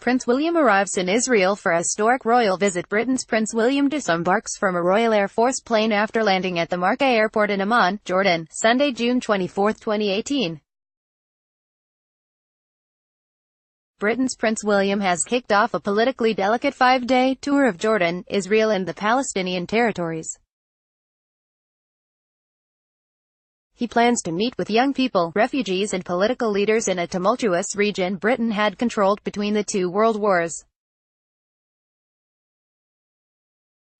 Prince William arrives in Israel for a historic royal visit. Britain's Prince William disembarks from a Royal Air Force plane after landing at the Marqa Airport in Amman, Jordan, Sunday, June 24, 2018. Britain's Prince William has kicked off a politically delicate 5-day tour of Jordan, Israel and the Palestinian territories. He plans to meet with young people, refugees and political leaders in a tumultuous region Britain had controlled between the two world wars.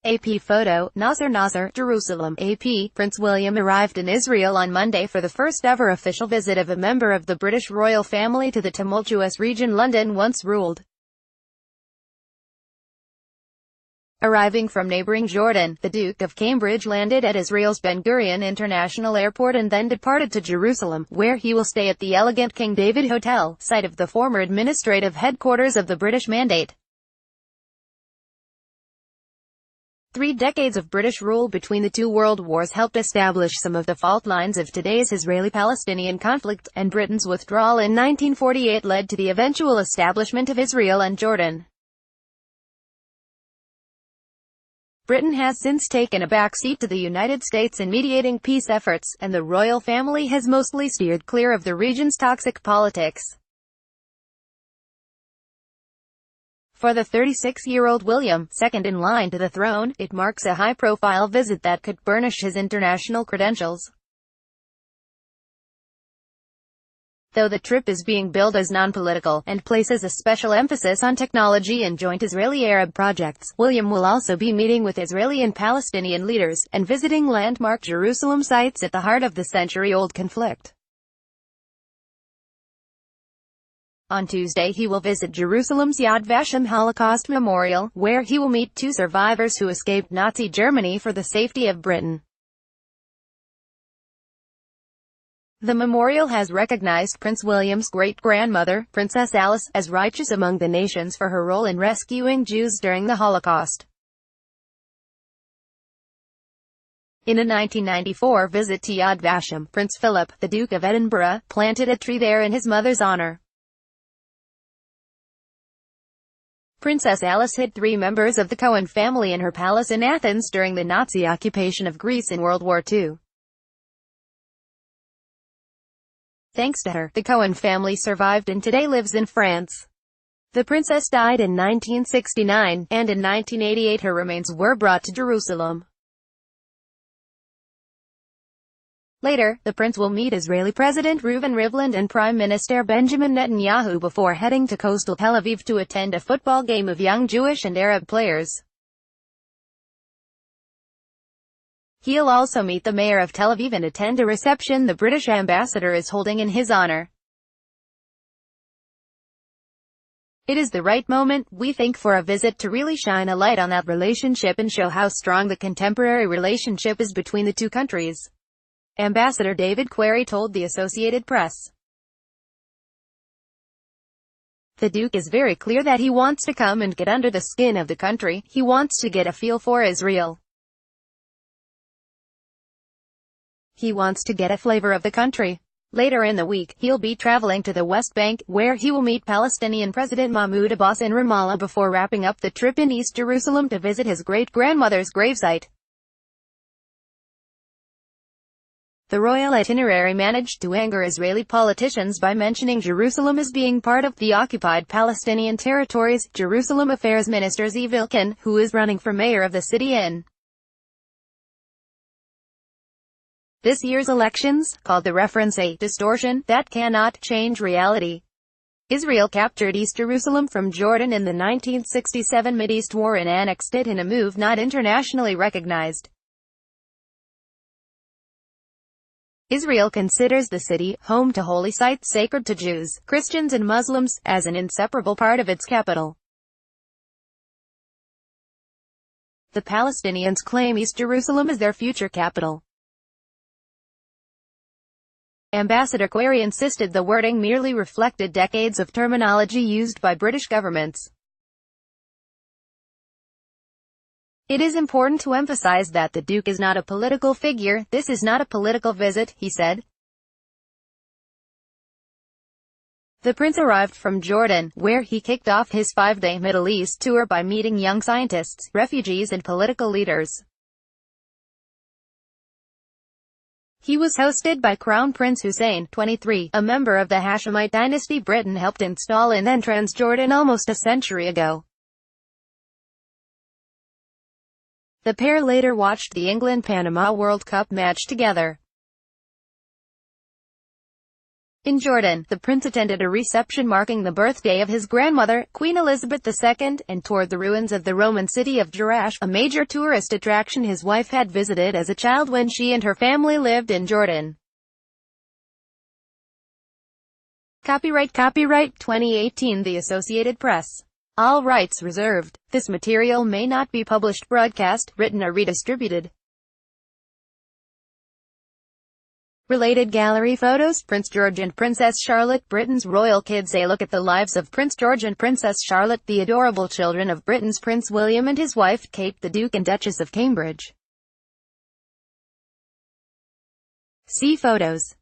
AP photo, Nasser, Jerusalem. AP, Prince William arrived in Israel on Monday for the first ever official visit of a member of the British royal family to the tumultuous region London once ruled. Arriving from neighboring Jordan, the Duke of Cambridge landed at Israel's Ben Gurion International Airport and then departed to Jerusalem, where he will stay at the elegant King David Hotel, site of the former administrative headquarters of the British Mandate. 3 decades of British rule between the two world wars helped establish some of the fault lines of today's Israeli-Palestinian conflict, and Britain's withdrawal in 1948 led to the eventual establishment of Israel and Jordan. Britain has since taken a backseat to the United States in mediating peace efforts, and the royal family has mostly steered clear of the region's toxic politics. For the 36-year-old William, second in line to the throne, it marks a high-profile visit that could burnish his international credentials. Though the trip is being billed as non-political, and places a special emphasis on technology and joint Israeli-Arab projects, William will also be meeting with Israeli and Palestinian leaders, and visiting landmark Jerusalem sites at the heart of the century-old conflict. On Tuesday he will visit Jerusalem's Yad Vashem Holocaust Memorial, where he will meet 2 survivors who escaped Nazi Germany for the safety of Britain. The memorial has recognized Prince William's great-grandmother, Princess Alice, as righteous among the nations for her role in rescuing Jews during the Holocaust. In a 1994 visit to Yad Vashem, Prince Philip, the Duke of Edinburgh, planted a tree there in his mother's honor. Princess Alice hid 3 members of the Cohen family in her palace in Athens during the Nazi occupation of Greece in World War II. Thanks to her, the Cohen family survived and today lives in France. The princess died in 1969, and in 1988 her remains were brought to Jerusalem. Later, the prince will meet Israeli President Reuven Rivlin and Prime Minister Benjamin Netanyahu before heading to coastal Tel Aviv to attend a football game of young Jewish and Arab players. He'll also meet the mayor of Tel Aviv and attend a reception the British ambassador is holding in his honor. It is the right moment, we think, for a visit to really shine a light on that relationship and show how strong the contemporary relationship is between the two countries. Ambassador David Query told the Associated Press. The Duke is very clear that he wants to come and get under the skin of the country, he wants to get a feel for Israel. He wants to get a flavor of the country. Later in the week, he'll be traveling to the West Bank, where he will meet Palestinian President Mahmoud Abbas in Ramallah before wrapping up the trip in East Jerusalem to visit his great-grandmother's gravesite. The royal itinerary managed to anger Israeli politicians by mentioning Jerusalem as being part of the occupied Palestinian territories. Jerusalem Affairs Minister Zeev Elkin, who is running for mayor of the city in this year's elections, called the reference a distortion that cannot change reality. Israel captured East Jerusalem from Jordan in the 1967 Mideast War and annexed it in a move not internationally recognized. Israel considers the city, home to holy sites sacred to Jews, Christians and Muslims, as an inseparable part of its capital. The Palestinians claim East Jerusalem as their future capital. Ambassador Query insisted the wording merely reflected decades of terminology used by British governments. It is important to emphasize that the Duke is not a political figure. This is not a political visit, he said. The prince arrived from Jordan, where he kicked off his 5-day Middle East tour by meeting young scientists, refugees and political leaders. He was hosted by Crown Prince Hussein, 23, a member of the Hashemite dynasty Britain helped install in then Transjordan almost a century ago. The pair later watched the England-Panama World Cup match together. In Jordan, the prince attended a reception marking the birthday of his grandmother, Queen Elizabeth II, and toured the ruins of the Roman city of Jerash, a major tourist attraction his wife had visited as a child when she and her family lived in Jordan. Copyright 2018 The Associated Press. All rights reserved. This material may not be published, broadcast, written or redistributed. Related gallery photos. Prince George and Princess Charlotte. Britain's royal kids. A look at the lives of Prince George and Princess Charlotte, the adorable children of Britain's Prince William and his wife, Kate, the Duke and Duchess of Cambridge. See photos.